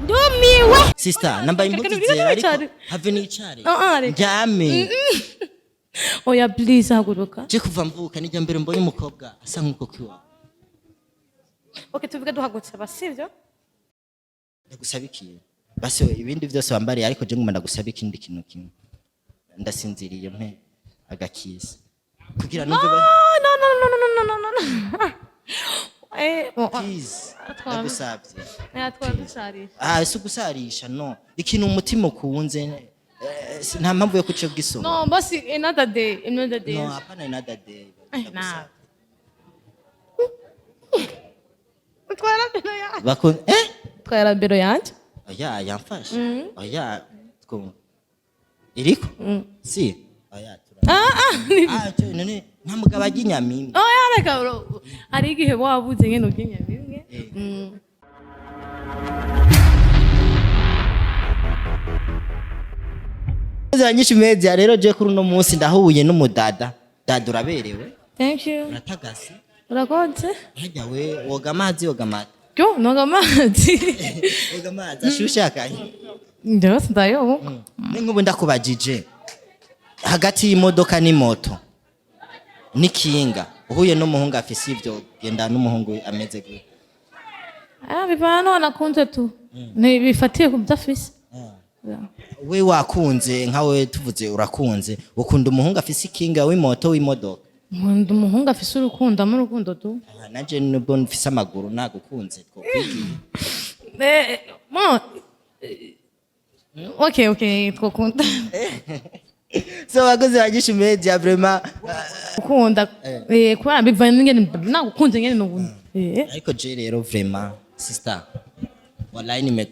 ndumiwe sister nambaye impuzu zera ariko have nicare njame oya please haguruka je kuva mvuka nijya mbere mbonye umukobwa asa nkuko kiwa okay tuvuge duhagutse basivyo ndagusabikiye basi ibindi byose wambariye ariko je nguma ndagusabika ikindi kintu kimwe ndasinziriye mpe agakisa kugira numve no please ndagusabye twagusharisha si ugusarisha no ikintu umutima ukunze nta mpamvu yo kuca gisoma no basi another day no hapana another day na twara biro yanje oya yamfashe oya two iriko si oya none nta mugabo ajya inyamimwe oya reka bro hari igihe wabuze ngene ujya inyamimwe INYISHU media rero je kuri uno munsi ndahuye n'umudada dada uraberewe thank you uratagase urakoze hajya we woga amazi yo noga amazi woga amazi ashushe akaye ndose ndayo nk'ubu ndakubajije hagati y'imodoka n'imoto n'ikinga uhuye n'umuhungu afise ivyo genda n'umuhungu ameze gute bivana nakunze tu bifatiye ku byafise we wakunze nkawe tuvuze urakunze ukunda umuhungu afise ikinga w'imoto w'imodoka nkunda umuhungu afise urukundo mu rukundo tu naje nubwo mfise amaguru nagukunze twokwigiye okay twokunda so wakoze INYISHU media vraiment ukunda kubera bivana ngene nagukunze ngene n'ubundi ariko je rero vraiment sister wallahi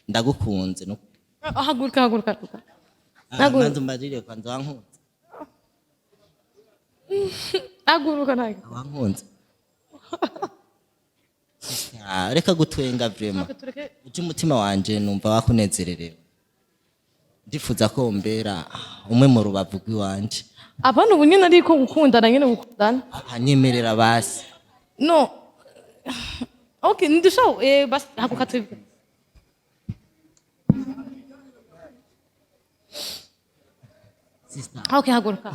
ndagukunze no haguruka nanzo mbadire kwanza wankunze haguruka nayo wankunze reka gutwenga vraiment uje umutima wanje numva wakunezererewe ndifuza ko mbera umwe mu rubavu rw'iwanje abantu bunyene ariko gukundana nyene gukundana hanyemerera basi no okay ndisho basi haguruka twebwe sister okay haguruka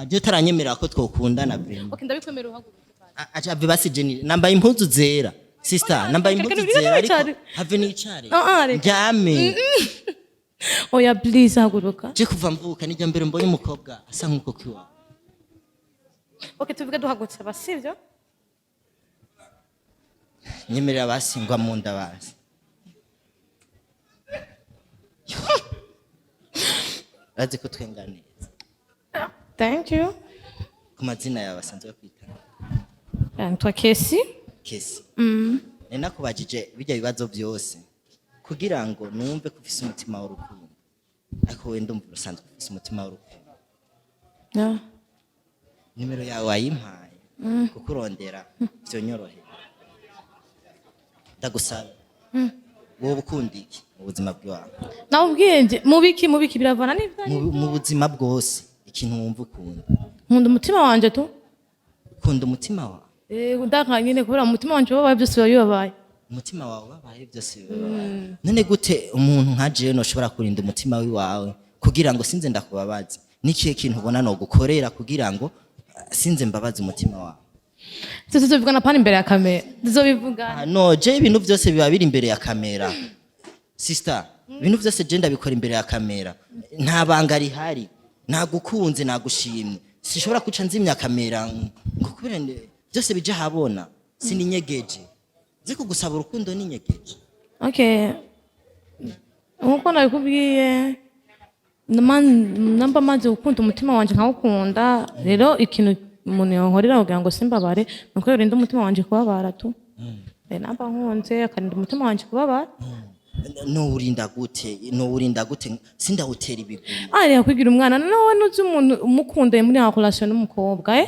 je taranyemerera ko twokundana vraiment okay ndabikwemera uhaguruka acha basi jeni nambaye impuzu zera sister nambaye impuzu zera ariko have nicare njame oya please haguruka je kuva mvuka nijya mbere mbonye umukobwa asa nkuko kiwa okay tuvuge duhagutse basivyo nyemerera basingwa mu nda basi Razi ko twenganiriza thank you ku mazina yawe asanzwe kwitana Antwa Kesi nakubajije bijya bibazo byose kugira ngo numve ko ufise umutima w'urukundo ariko we ndumva usanzwe ufise umutima w'urukundo nimero yawe wayimpaye kukurondera byo nyorohe ndagusaba wowe ukunda iki mu buzima bwawe nawe ubwenge mubiki biravana n'ibyo mu buzima bwose ikintu wumva ukunda nkunda umutima wanje tu ukunda umutima wawe ndakanyine kubera umutima wanje wabaye byose wabaye umutima wawe wabaye byose none gute umuntu nkaje no ushobora kurinda umutima wawe kugira ngo sinze ndakubabaza nikiye kintu ubona no gukorera kugira ngo sinze mbabaza umutima wawe tuzobivugana pani imbere ya kamera tuzobivugana no je ibintu byose biba biri imbere ya kamera sister ibintu byose je ndabikora imbere ya kamera nta banga rihari nagukunze nagushimye sishobora kuca nzimya kamera ngo kubera byose bije habona sininyegeje ziko gusaba urukundo ninyegeje okay nkuko nabikubwiye namba maze gukunda umutima wanje nkawukunda rero ikintu umuntu yankorera kugira ngo simbabare nuko yorinda umutima wanje kubabara tu namba nkunze akarinda umutima wanje kubabara no urinda gute sindawutera ibigwi yakwigira umwana nawe nuzi umuntu umukunde muri ha relation n'umukobwa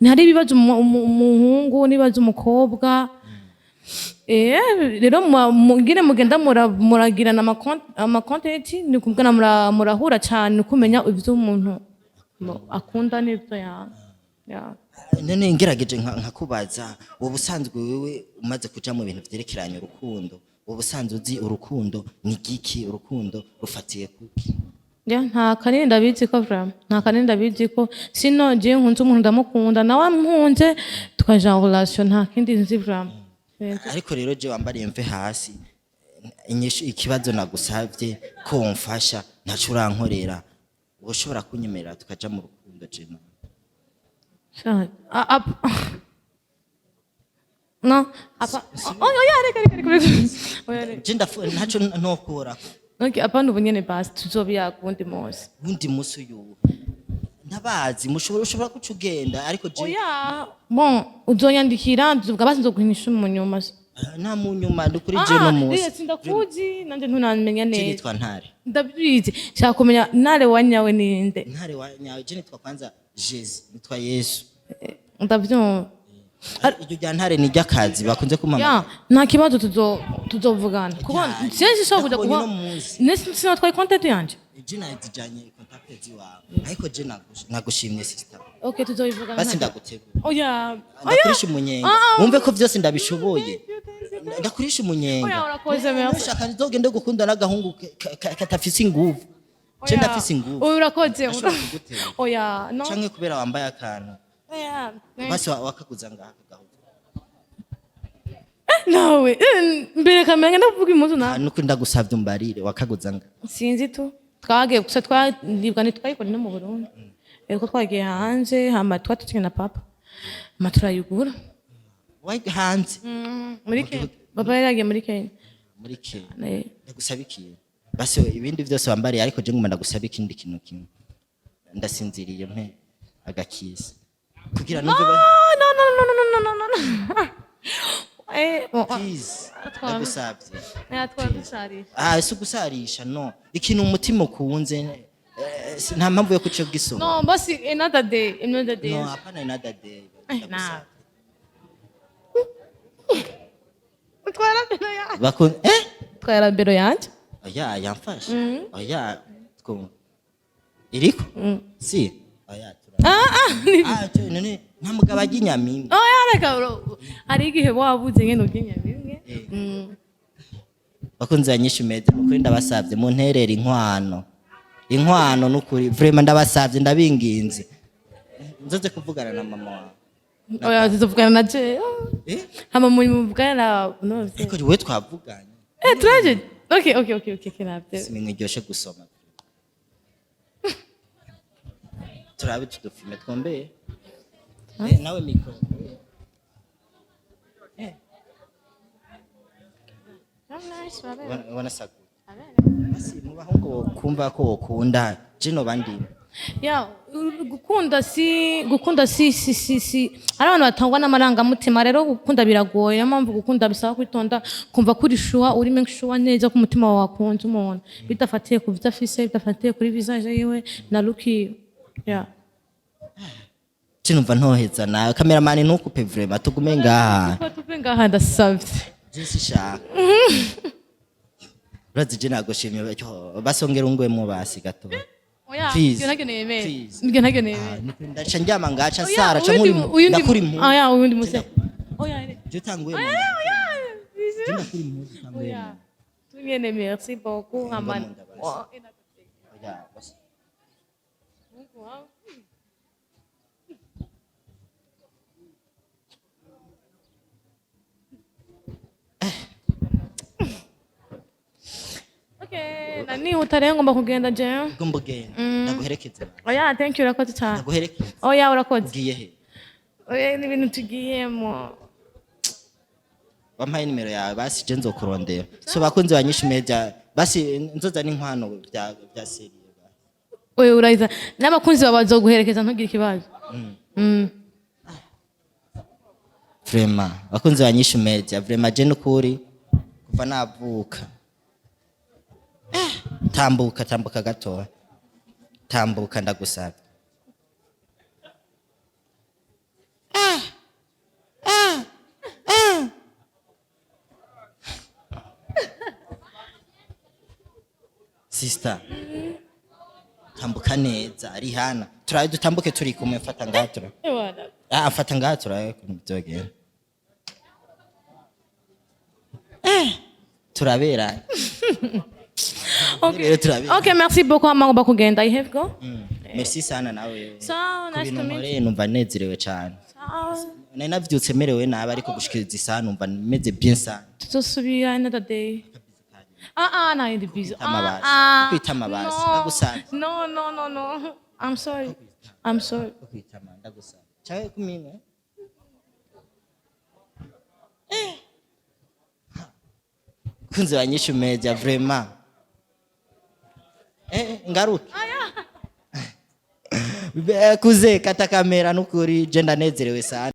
ntari bibazo umuhungu nibazo umukobwa rero mugire mugenda muragirana ama content ni kubwana murahura cyane kumenya ibyo umuntu akunda n'ibyo none ngerageje nkakubaza wowe usanzwe wewe umaze kuja mu bintu vyerekeranye urukundo wowe usanzwe uzi urukundo ni giki urukundo rufatiye kuki ya nta kanini ndabizi ko vraiment nta kanini ndabizi ko sino je nkunze umuntu ndamukunda nawe mpunze tukaja en relation nta kindi nzi vraiment ariko rero je wambariye mve hasi inyishu ikibazo nagusavye ko umfasha ntaco urankorera ushobora kunyemerera tukaja mu rukundo je no apa oya reka je ntaco ntokora okay apana ubunyene basi tuzobiya kundi munsi undi munsi uyu ndabazi ushobora kuca ugenda ariko je oya bon uzoyandikira tuvuga basi nzoguhinisha mu nyuma nta mu nyuma ndukuri je no munsi sindakuzi nanje ntunamenya neza nitwa ntare ndabizi shaka kumenya ntare wanyawe ninde ntare wanyawe je nitwa kwanza Jesu nitwa Yesu ndavyumva iryo rya ntare ni ry'akazi bakunze kumama ya nta kibazo tuzovugana kuko sinzi so kuja kuba nesi sinatwaye contact yanje je najijanye contact ziwawe ariko je nagushimye sister okay tuzobivugana basi ndagutegura oya ndakurisha umunyenga wumve ko vyose ndabishoboye ndakurisha umunyenga oya urakoze merci shaka nzogende gukunda n'agahungu katafise inguvu je ndafise inguvu urakoze oya no canke kubera wambaye akantu oya basi wakaguza ngaha gahugu nawe mbere kamenya ndavuga impuzu nawe nuko ndagusavye umbarire wakaguza ngaha sinzi tu twagiye gusa twandibwa ntitwayikora no mu Burundi ariko twagiye hanze hama twatutinye na papa maturayugura wage hanze muri Kenya baba yaragiye muri Kenya ndagusabikiye basi ibindi byose wambariye ariko je nguma ndagusaba ikindi kintu kimwe ndasinziriye mpe agakisi kugira numve no please ndagusabye twagusharisha si ugusarisha no ikintu umutima ukunze nta mpamvu yo kuca gisoma no basi another day no hapana another day na twara bero yanje oya yamfasha oya two iriko si oya none nta mugabo ajya inyamimwe oya reka hari igihe wabuze nyene ujya inyamimwe bakunze anyisha umeze mukuri ndabasabye mu nterera inkwano nukuri vraiment ndabasabye ndabinginze nzoze kuvugana na mama wawe oya tuzovugana na je hama muvugana no ariko wewe twavuganye traje okay kinabye simenye ryoshe gusoma turabe tudufime twombeye nawe mikro wana sagu basi mubahungu kumva ko ukunda jino bandi ya gukunda si ari abantu batangwa n'amarangamutima rero gukunda biragoye mpamvu gukunda bisaba kwitonda kumva kuri shuwa uri make sure neza ko umutima wawe wakunze umuntu bidafatiye ku vitafise bidafatiye kuri visage yiwe na luki ya cinumva ntoheza nawe cameraman ntukupe vraiment tugume ngaha ndasavye jisi shaka urazi je nagushimye basongera ungwemo basi gato oya Please. Nige ntageneye ndaca njyama ngaca nsara ca muri ndakuri mu oya uyundi muse oya je tanguye mu oya je ndakuri mu tanguye oya tunyene merci beaucoup hamani oya basi okay nani utarenga ngomba kugenda je gumbugenda ndaguherekeza oya thank you urakoze cyane ndaguherekeza oya urakoze ugiye he oya ni ibintu tugiyemo wampaye nimero yawe basi je nzokurondera so bakunze banyisha media basi nzoza n'inkwano bya serie oya urayiza n'abakunzi babazo guherekeza ntugire ikibazo vraiment bakunze banyisha media vraiment je n'ukuri kuva navuka tambuka gatoya tambuka ndagusaba sister tambuka neza Rihana turabe dutambuke turi kumwe mfata ngatura afata ngaha turabe kuntu byogera turabera Okay. Okay, merci beaucoup amagomba kugenda. I have go. merci sana nawe So nice to meet you. numva nezerewe cyane So nari navyutse merewe nabi ariko gushikiriza isaha numva meze bien sana tutosubira another day. No, you're busy. kwita amabasi ndagusaba No. I'm sorry. kwita ndagusaba chawe kumina kunze banyishu media vraiment ngaruka kuze kata kamera nukuri je ndanezerewe sana